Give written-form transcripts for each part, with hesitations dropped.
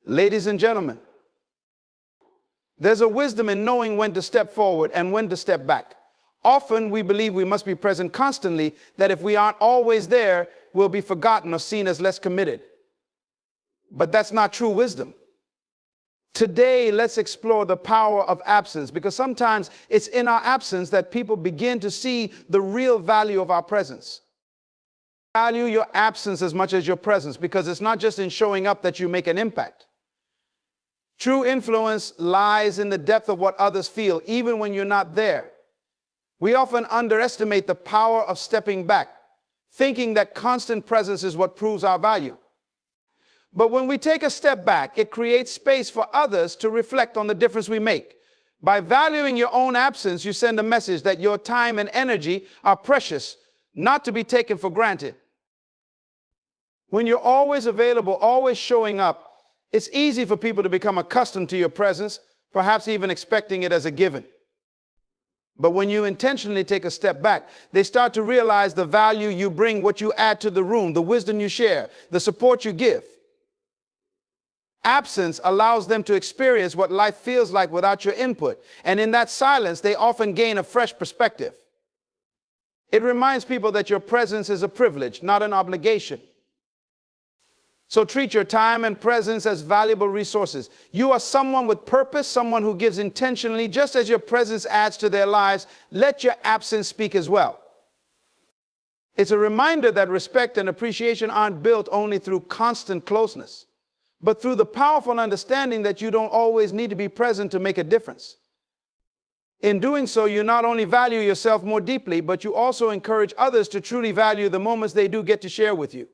Ladies and gentlemen, there's a wisdom in knowing when to step forward and when to step back. Often we believe we must be present constantly, that if we aren't always there, we'll be forgotten or seen as less committed. But that's not true wisdom. Today, let's explore the power of absence, because sometimes it's in our absence that people begin to see the real value of our presence. Value your absence as much as your presence, because it's not just in showing up that you make an impact. True influence lies in the depth of what others feel, even when you're not there. We often underestimate the power of stepping back, thinking that constant presence is what proves our value. But when we take a step back, it creates space for others to reflect on the difference we make. By valuing your own absence, you send a message that your time and energy are precious, not to be taken for granted. When you're always available, always showing up, it's easy for people to become accustomed to your presence, perhaps even expecting it as a given. But when you intentionally take a step back, they start to realize the value you bring, what you add to the room, the wisdom you share, the support you give. Absence allows them to experience what life feels like without your input. And in that silence, they often gain a fresh perspective. It reminds people that your presence is a privilege, not an obligation. So treat your time and presence as valuable resources. You are someone with purpose, someone who gives intentionally. Just as your presence adds to their lives, let your absence speak as well. It's a reminder that respect and appreciation aren't built only through constant closeness, but through the powerful understanding that you don't always need to be present to make a difference. In doing so, you not only value yourself more deeply, but you also encourage others to truly value the moments they do get to share with you.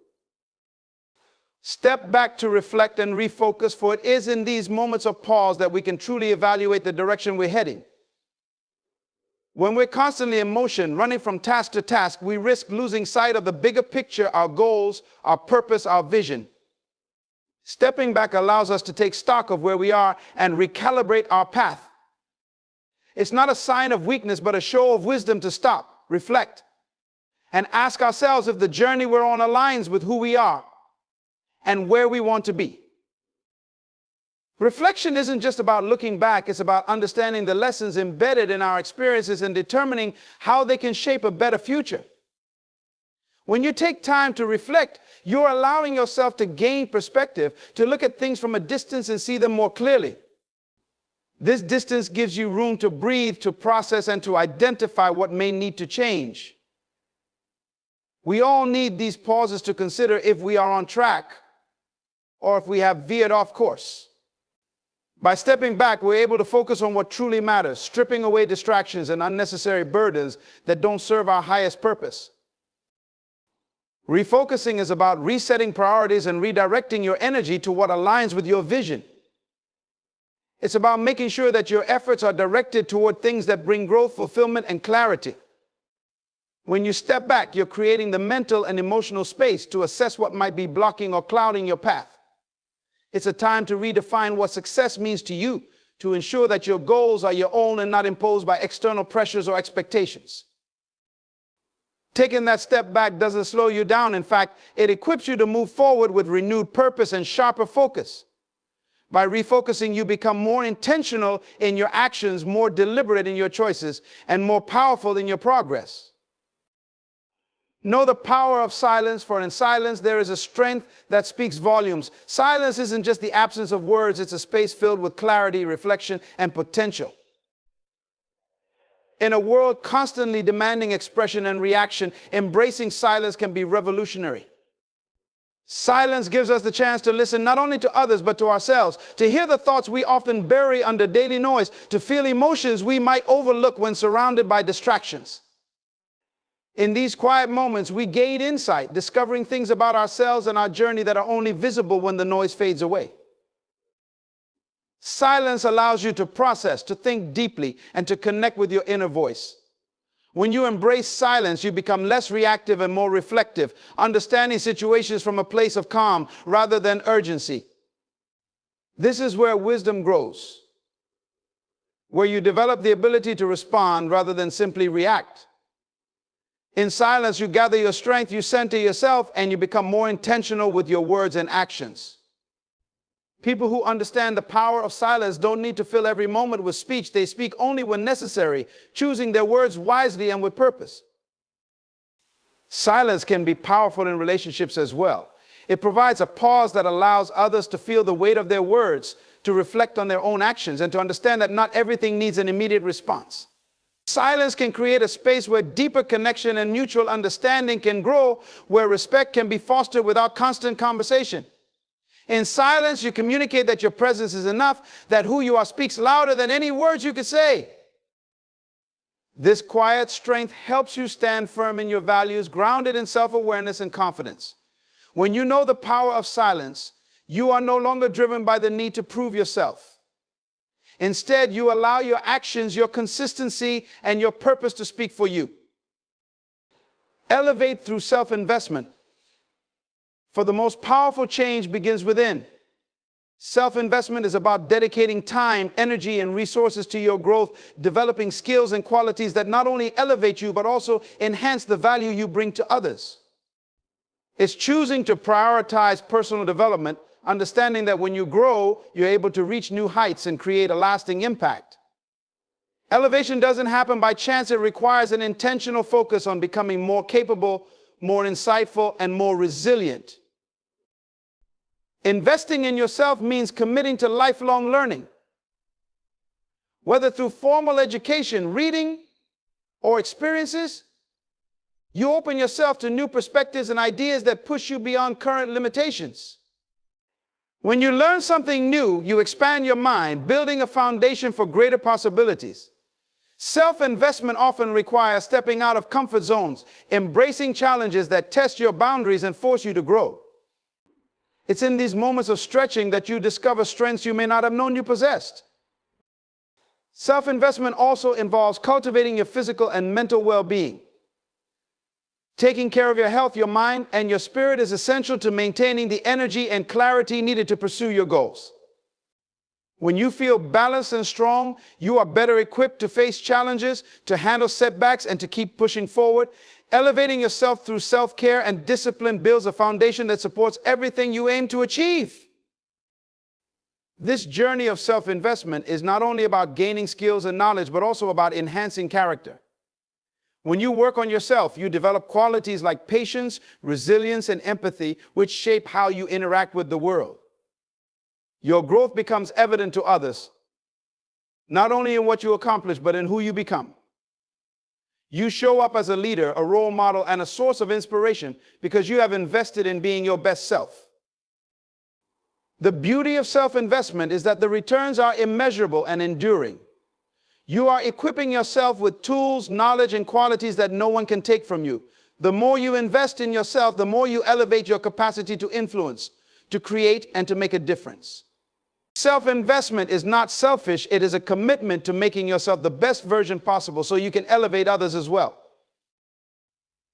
Step back to reflect and refocus, for it is in these moments of pause that we can truly evaluate the direction we're heading. When we're constantly in motion, running from task to task, we risk losing sight of the bigger picture, our goals, our purpose, our vision. Stepping back allows us to take stock of where we are and recalibrate our path. It's not a sign of weakness, but a show of wisdom to stop, reflect, and ask ourselves if the journey we're on aligns with who we are and where we want to be. Reflection isn't just about looking back, it's about understanding the lessons embedded in our experiences and determining how they can shape a better future. When you take time to reflect, you're allowing yourself to gain perspective, to look at things from a distance and see them more clearly. This distance gives you room to breathe, to process, and to identify what may need to change. We all need these pauses to consider if we are on track or if we have veered off course. By stepping back, we're able to focus on what truly matters, stripping away distractions and unnecessary burdens that don't serve our highest purpose. Refocusing is about resetting priorities and redirecting your energy to what aligns with your vision. It's about making sure that your efforts are directed toward things that bring growth, fulfillment, and clarity. When you step back, you're creating the mental and emotional space to assess what might be blocking or clouding your path. It's a time to redefine what success means to you, to ensure that your goals are your own and not imposed by external pressures or expectations. Taking that step back doesn't slow you down. In fact, it equips you to move forward with renewed purpose and sharper focus. By refocusing, you become more intentional in your actions, more deliberate in your choices, and more powerful in your progress. Know the power of silence, for in silence there is a strength that speaks volumes. Silence isn't just the absence of words, it's a space filled with clarity, reflection, and potential. In a world constantly demanding expression and reaction, embracing silence can be revolutionary. Silence gives us the chance to listen not only to others, but to ourselves, to hear the thoughts we often bury under daily noise, to feel emotions we might overlook when surrounded by distractions. In these quiet moments, we gain insight, discovering things about ourselves and our journey that are only visible when the noise fades away. Silence allows you to process, to think deeply, and to connect with your inner voice. When you embrace silence, you become less reactive and more reflective, understanding situations from a place of calm rather than urgency. This is where wisdom grows, where you develop the ability to respond rather than simply react. In silence, you gather your strength, you center yourself, and you become more intentional with your words and actions. People who understand the power of silence don't need to fill every moment with speech. They speak only when necessary, choosing their words wisely and with purpose. Silence can be powerful in relationships as well. It provides a pause that allows others to feel the weight of their words, to reflect on their own actions, and to understand that not everything needs an immediate response. Silence can create a space where deeper connection and mutual understanding can grow, where respect can be fostered without constant conversation. In silence, you communicate that your presence is enough, that who you are speaks louder than any words you could say. This quiet strength helps you stand firm in your values, grounded in self-awareness and confidence. When you know the power of silence, you are no longer driven by the need to prove yourself. Instead, you allow your actions, your consistency, and your purpose to speak for you. Elevate through self-investment. For the most powerful change begins within. Self-investment is about dedicating time, energy, and resources to your growth, developing skills and qualities that not only elevate you, but also enhance the value you bring to others. It's choosing to prioritize personal development, understanding that when you grow, you're able to reach new heights and create a lasting impact. Elevation doesn't happen by chance. It requires an intentional focus on becoming more capable, more insightful, and more resilient. Investing in yourself means committing to lifelong learning. Whether through formal education, reading, or experiences, you open yourself to new perspectives and ideas that push you beyond current limitations. When you learn something new, you expand your mind, building a foundation for greater possibilities. Self-investment often requires stepping out of comfort zones, embracing challenges that test your boundaries and force you to grow. It's in these moments of stretching that you discover strengths you may not have known you possessed. Self-investment also involves cultivating your physical and mental well-being. Taking care of your health, your mind, and your spirit is essential to maintaining the energy and clarity needed to pursue your goals. When you feel balanced and strong, you are better equipped to face challenges, to handle setbacks, and to keep pushing forward. Elevating yourself through self-care and discipline builds a foundation that supports everything you aim to achieve. This journey of self-investment is not only about gaining skills and knowledge, but also about enhancing character. When you work on yourself, you develop qualities like patience, resilience, and empathy, which shape how you interact with the world. Your growth becomes evident to others, not only in what you accomplish, but in who you become. You show up as a leader, a role model, and a source of inspiration because you have invested in being your best self. The beauty of self-investment is that the returns are immeasurable and enduring. You are equipping yourself with tools, knowledge, and qualities that no one can take from you. The more you invest in yourself, the more you elevate your capacity to influence, to create, and to make a difference. Self-investment is not selfish. It is a commitment to making yourself the best version possible so you can elevate others as well.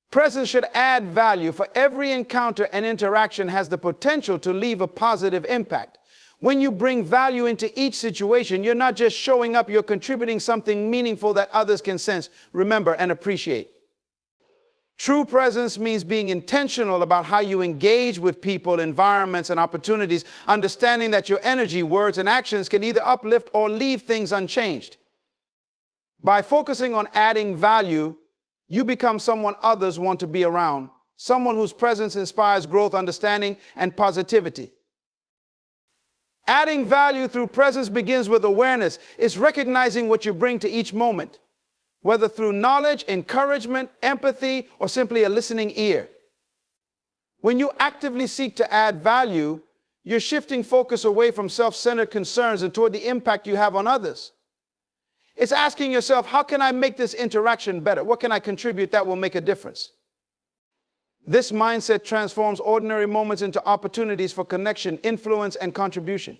Presence should add value, for every encounter and interaction has the potential to leave a positive impact. When you bring value into each situation, you're not just showing up, you're contributing something meaningful that others can sense, remember, and appreciate. True presence means being intentional about how you engage with people, environments, and opportunities, understanding that your energy, words, and actions can either uplift or leave things unchanged. By focusing on adding value, you become someone others want to be around, someone whose presence inspires growth, understanding, and positivity. Adding value through presence begins with awareness. It's recognizing what you bring to each moment, whether through knowledge, encouragement, empathy, or simply a listening ear. When you actively seek to add value, you're shifting focus away from self-centered concerns and toward the impact you have on others. It's asking yourself, how can I make this interaction better? What can I contribute that will make a difference? This mindset transforms ordinary moments into opportunities for connection, influence, and contribution.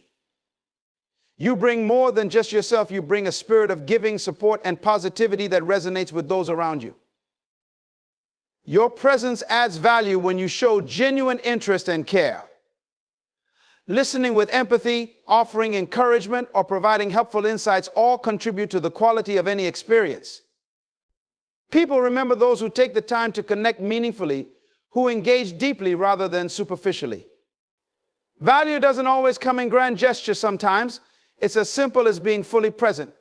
You bring more than just yourself. You bring a spirit of giving, support, and positivity that resonates with those around you. Your presence adds value when you show genuine interest and care. Listening with empathy, offering encouragement, or providing helpful insights all contribute to the quality of any experience. People remember those who take the time to connect meaningfully, who engage deeply rather than superficially. Value doesn't always come in grand gestures sometimes. It's as simple as being fully present,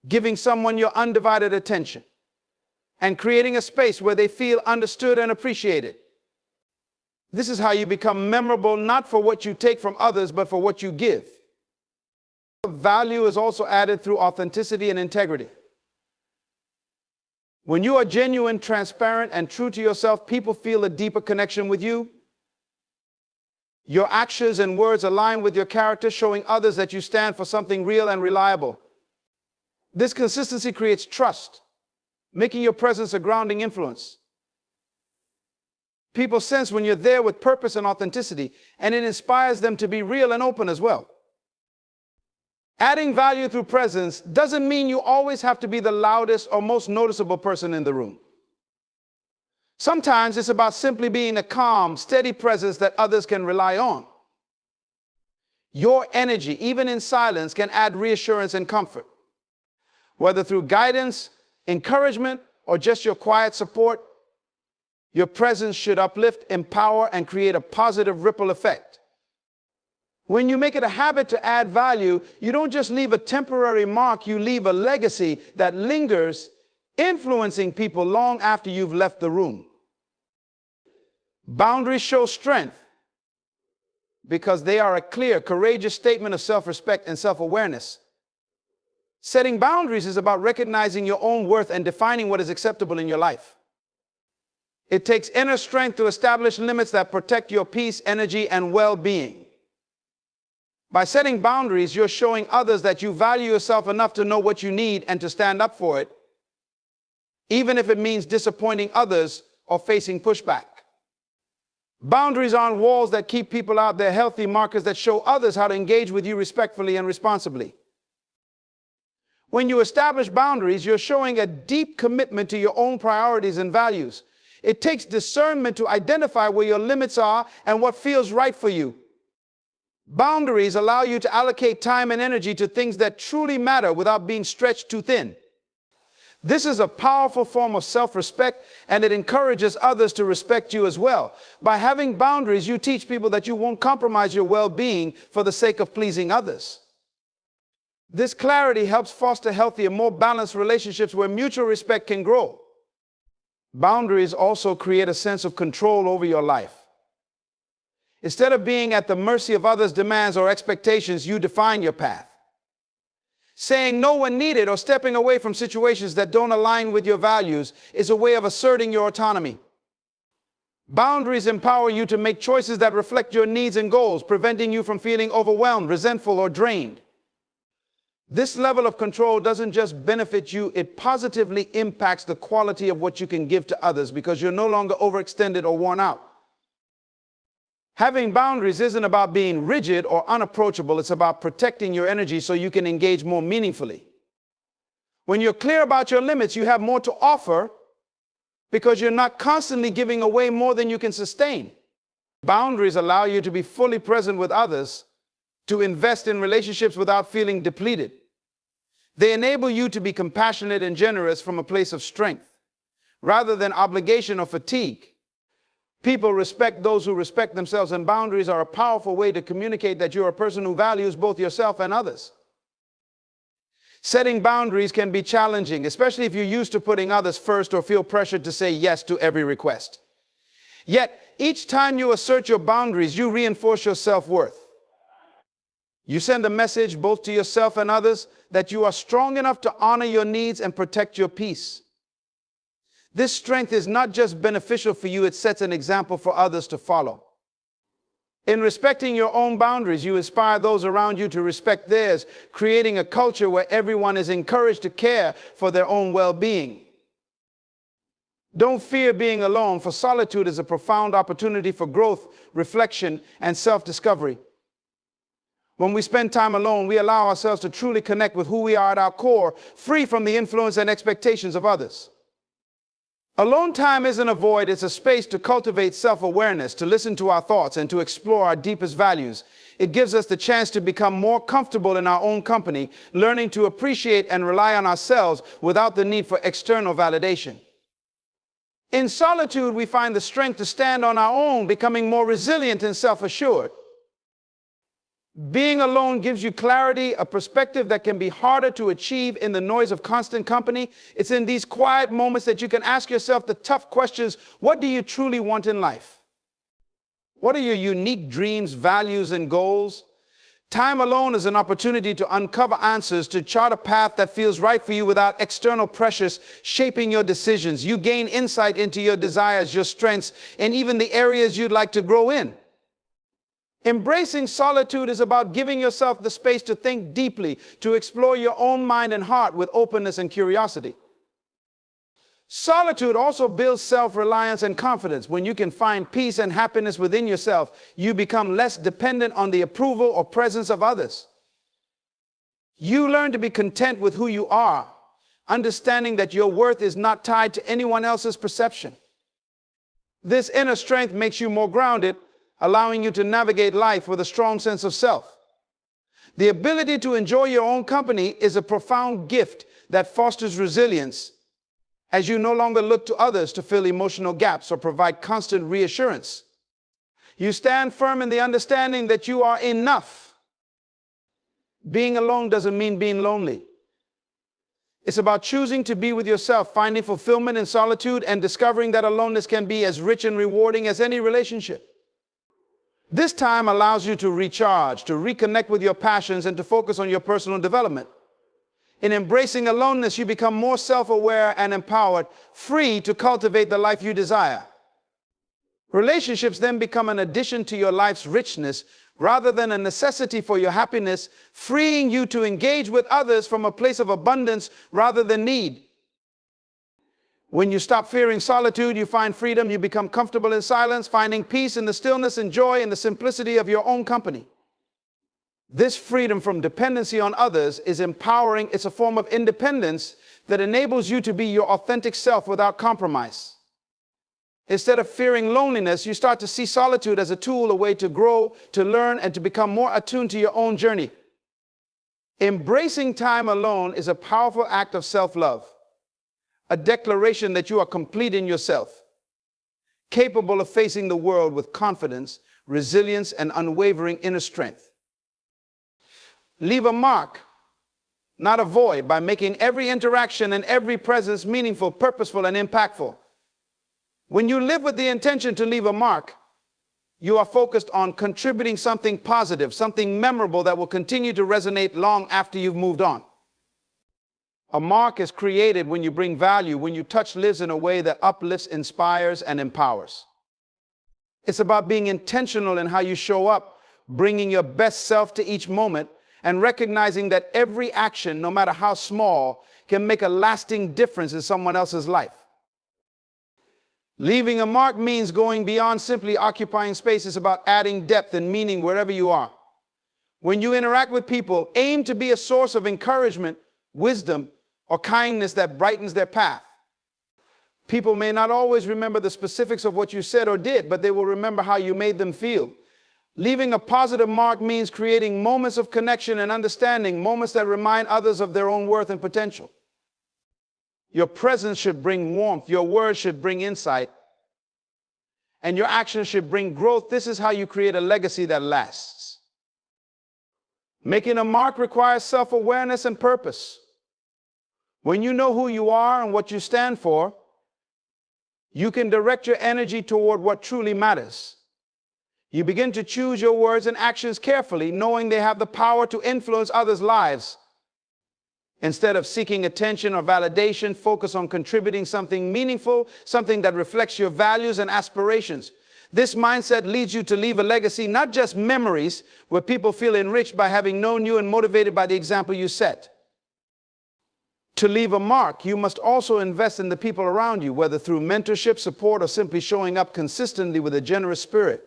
giving someone your undivided attention, and creating a space where they feel understood and appreciated. This is how you become memorable, not for what you take from others, but for what you give. Value is also added through authenticity and integrity. When you are genuine, transparent, and true to yourself, people feel a deeper connection with you. Your actions and words align with your character, showing others that you stand for something real and reliable. This consistency creates trust, making your presence a grounding influence. People sense when you're there with purpose and authenticity, and it inspires them to be real and open as well. Adding value through presence doesn't mean you always have to be the loudest or most noticeable person in the room. Sometimes it's about simply being a calm, steady presence that others can rely on. Your energy, even in silence, can add reassurance and comfort. Whether through guidance, encouragement, or just your quiet support, your presence should uplift, empower, and create a positive ripple effect. When you make it a habit to add value, you don't just leave a temporary mark, you leave a legacy that lingers, influencing people long after you've left the room. Boundaries show strength because they are a clear, courageous statement of self-respect and self-awareness. Setting boundaries is about recognizing your own worth and defining what is acceptable in your life. It takes inner strength to establish limits that protect your peace, energy, and well-being. By setting boundaries, you're showing others that you value yourself enough to know what you need and to stand up for it, even if it means disappointing others or facing pushback. Boundaries aren't walls that keep people out. They're healthy markers that show others how to engage with you respectfully and responsibly. When you establish boundaries, you're showing a deep commitment to your own priorities and values. It takes discernment to identify where your limits are and what feels right for you. Boundaries allow you to allocate time and energy to things that truly matter without being stretched too thin. This is a powerful form of self-respect, and it encourages others to respect you as well. By having boundaries, you teach people that you won't compromise your well-being for the sake of pleasing others. This clarity helps foster healthier, more balanced relationships where mutual respect can grow. Boundaries also create a sense of control over your life. Instead of being at the mercy of others' demands or expectations, you define your path. Saying no when needed or stepping away from situations that don't align with your values is a way of asserting your autonomy. Boundaries empower you to make choices that reflect your needs and goals, preventing you from feeling overwhelmed, resentful, or drained. This level of control doesn't just benefit you, it positively impacts the quality of what you can give to others because you're no longer overextended or worn out. Having boundaries isn't about being rigid or unapproachable. It's about protecting your energy so you can engage more meaningfully. When you're clear about your limits, you have more to offer because you're not constantly giving away more than you can sustain. Boundaries allow you to be fully present with others, to invest in relationships without feeling depleted. They enable you to be compassionate and generous from a place of strength, rather than obligation or fatigue. People respect those who respect themselves, and boundaries are a powerful way to communicate that you're a person who values both yourself and others. Setting boundaries can be challenging, especially if you're used to putting others first or feel pressured to say yes to every request. Yet, each time you assert your boundaries, you reinforce your self-worth. You send a message both to yourself and others that you are strong enough to honor your needs and protect your peace. This strength is not just beneficial for you, it sets an example for others to follow. In respecting your own boundaries, you inspire those around you to respect theirs, creating a culture where everyone is encouraged to care for their own well-being. Don't fear being alone, for solitude is a profound opportunity for growth, reflection, and self-discovery. When we spend time alone, we allow ourselves to truly connect with who we are at our core, free from the influence and expectations of others. Alone time isn't a void, it's a space to cultivate self-awareness, to listen to our thoughts, and to explore our deepest values. It gives us the chance to become more comfortable in our own company, learning to appreciate and rely on ourselves without the need for external validation. In solitude, we find the strength to stand on our own, becoming more resilient and self-assured. Being alone gives you clarity, a perspective that can be harder to achieve in the noise of constant company. It's in these quiet moments that you can ask yourself the tough questions. What do you truly want in life? What are your unique dreams, values, and goals? Time alone is an opportunity to uncover answers, to chart a path that feels right for you without external pressures shaping your decisions. You gain insight into your desires, your strengths, and even the areas you'd like to grow in. Embracing solitude is about giving yourself the space to think deeply, to explore your own mind and heart with openness and curiosity. Solitude also builds self-reliance and confidence. When you can find peace and happiness within yourself, you become less dependent on the approval or presence of others. You learn to be content with who you are, understanding that your worth is not tied to anyone else's perception. This inner strength makes you more grounded, allowing you to navigate life with a strong sense of self. The ability to enjoy your own company is a profound gift that fosters resilience, as you no longer look to others to fill emotional gaps or provide constant reassurance. You stand firm in the understanding that you are enough. Being alone doesn't mean being lonely. It's about choosing to be with yourself, finding fulfillment in solitude, and discovering that aloneness can be as rich and rewarding as any relationship. This time allows you to recharge, to reconnect with your passions, and to focus on your personal development. In embracing aloneness, you become more self-aware and empowered, free to cultivate the life you desire. Relationships then become an addition to your life's richness rather than a necessity for your happiness, freeing you to engage with others from a place of abundance rather than need. When you stop fearing solitude, you find freedom. You become comfortable in silence, finding peace in the stillness and joy in the simplicity of your own company. This freedom from dependency on others is empowering. It's a form of independence that enables you to be your authentic self without compromise. Instead of fearing loneliness, you start to see solitude as a tool, a way to grow, to learn, and to become more attuned to your own journey. Embracing time alone is a powerful act of self-love, a declaration that you are complete in yourself, capable of facing the world with confidence, resilience, and unwavering inner strength. Leave a mark, not a void, by making every interaction and every presence meaningful, purposeful, and impactful. When you live with the intention to leave a mark, you are focused on contributing something positive, something memorable that will continue to resonate long after you've moved on. A mark is created when you bring value, when you touch lives in a way that uplifts, inspires, and empowers. It's about being intentional in how you show up, bringing your best self to each moment, and recognizing that every action, no matter how small, can make a lasting difference in someone else's life. Leaving a mark means going beyond simply occupying space. It's about adding depth and meaning wherever you are. When you interact with people, aim to be a source of encouragement, wisdom, or kindness that brightens their path. People may not always remember the specifics of what you said or did, but they will remember how you made them feel. Leaving a positive mark means creating moments of connection and understanding, moments that remind others of their own worth and potential. Your presence should bring warmth, your words should bring insight, and your actions should bring growth. This is how you create a legacy that lasts. Making a mark requires self-awareness and purpose. When you know who you are and what you stand for, you can direct your energy toward what truly matters. You begin to choose your words and actions carefully, knowing they have the power to influence others' lives. Instead of seeking attention or validation, focus on contributing something meaningful, something that reflects your values and aspirations. This mindset leads you to leave a legacy, not just memories, where people feel enriched by having known you and motivated by the example you set. To leave a mark, you must also invest in the people around you, whether through mentorship, support, or simply showing up consistently with a generous spirit.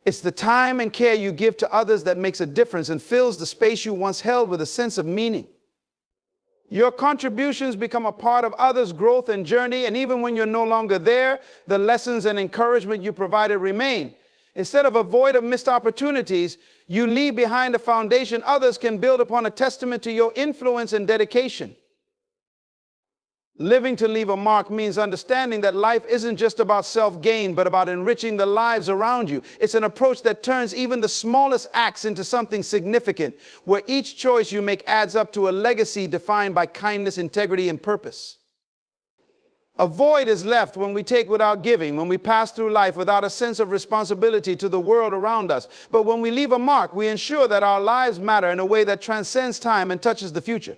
It's the time and care you give to others that makes a difference and fills the space you once held with a sense of meaning. Your contributions become a part of others' growth and journey, and even when you're no longer there, the lessons and encouragement you provided remain. Instead of a void of missed opportunities, you leave behind a foundation others can build upon, a testament to your influence and dedication. Living to leave a mark means understanding that life isn't just about self-gain, but about enriching the lives around you. It's an approach that turns even the smallest acts into something significant, where each choice you make adds up to a legacy defined by kindness, integrity, and purpose. A void is left when we take without giving, when we pass through life without a sense of responsibility to the world around us. But when we leave a mark, we ensure that our lives matter in a way that transcends time and touches the future.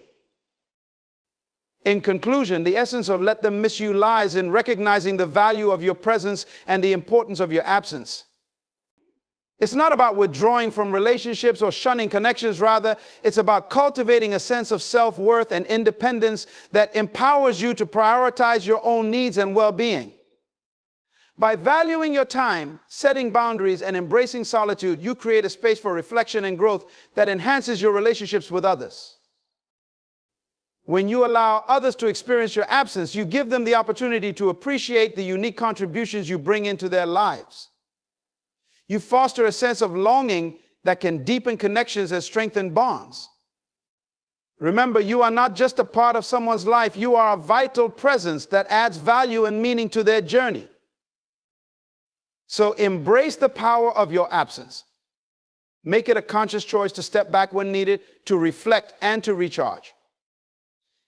In conclusion, the essence of Let Them Miss You lies in recognizing the value of your presence and the importance of your absence. It's not about withdrawing from relationships or shunning connections. Rather, it's about cultivating a sense of self-worth and independence that empowers you to prioritize your own needs and well-being. By valuing your time, setting boundaries, and embracing solitude, you create a space for reflection and growth that enhances your relationships with others. When you allow others to experience your absence, you give them the opportunity to appreciate the unique contributions you bring into their lives. You foster a sense of longing that can deepen connections and strengthen bonds. Remember, you are not just a part of someone's life, you are a vital presence that adds value and meaning to their journey. So embrace the power of your absence. Make it a conscious choice to step back when needed, to reflect and to recharge.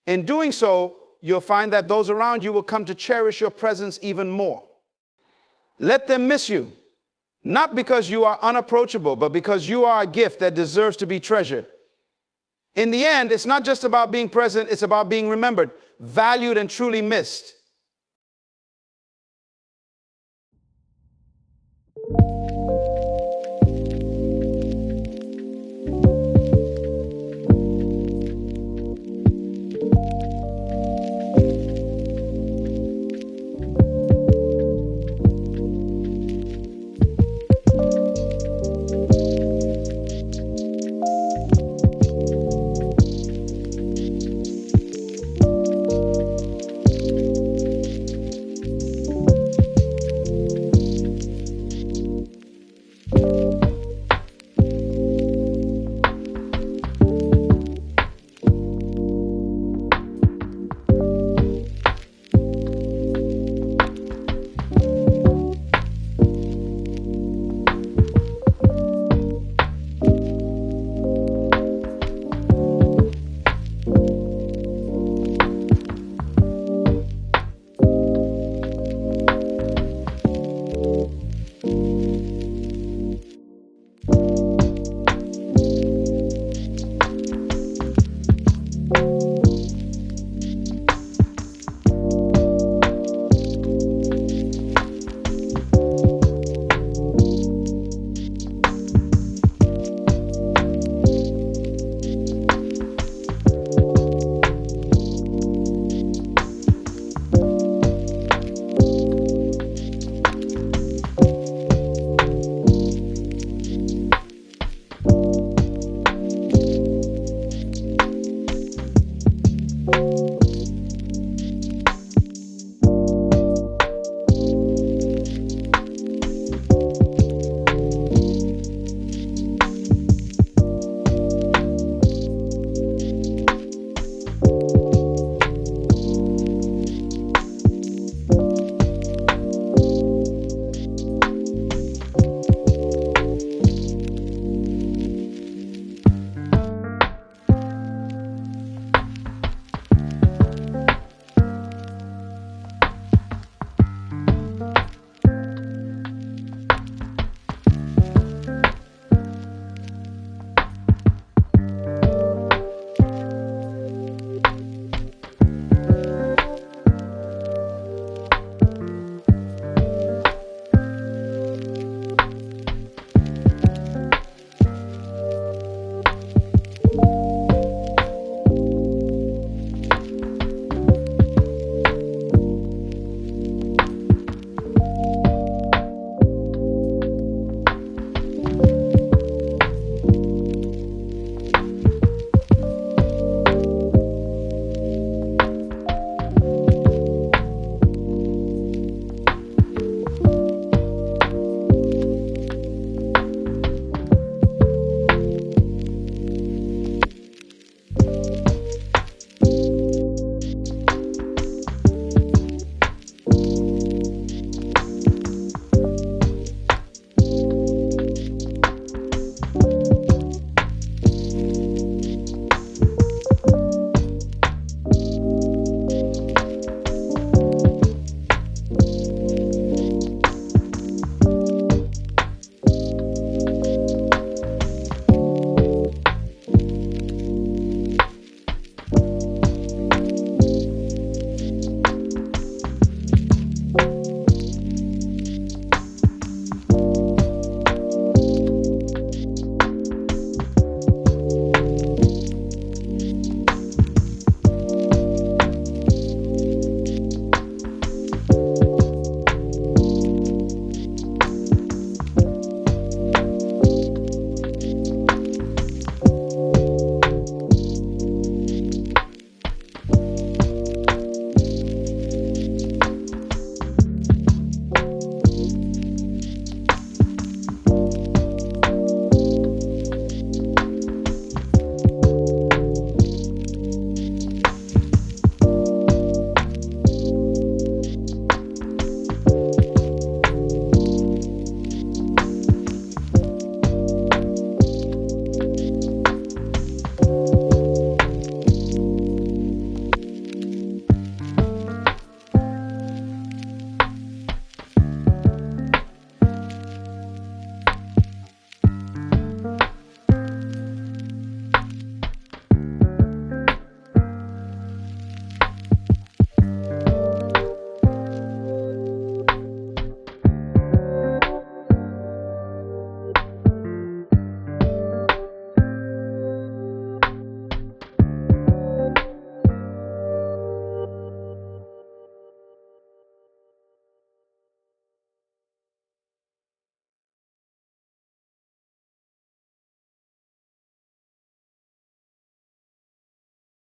In doing so, you'll find that those around you will come to cherish your presence even more. Let them miss you, not because you are unapproachable, but because you are a gift that deserves to be treasured. In the end, it's not just about being present, it's about being remembered, valued, and truly missed.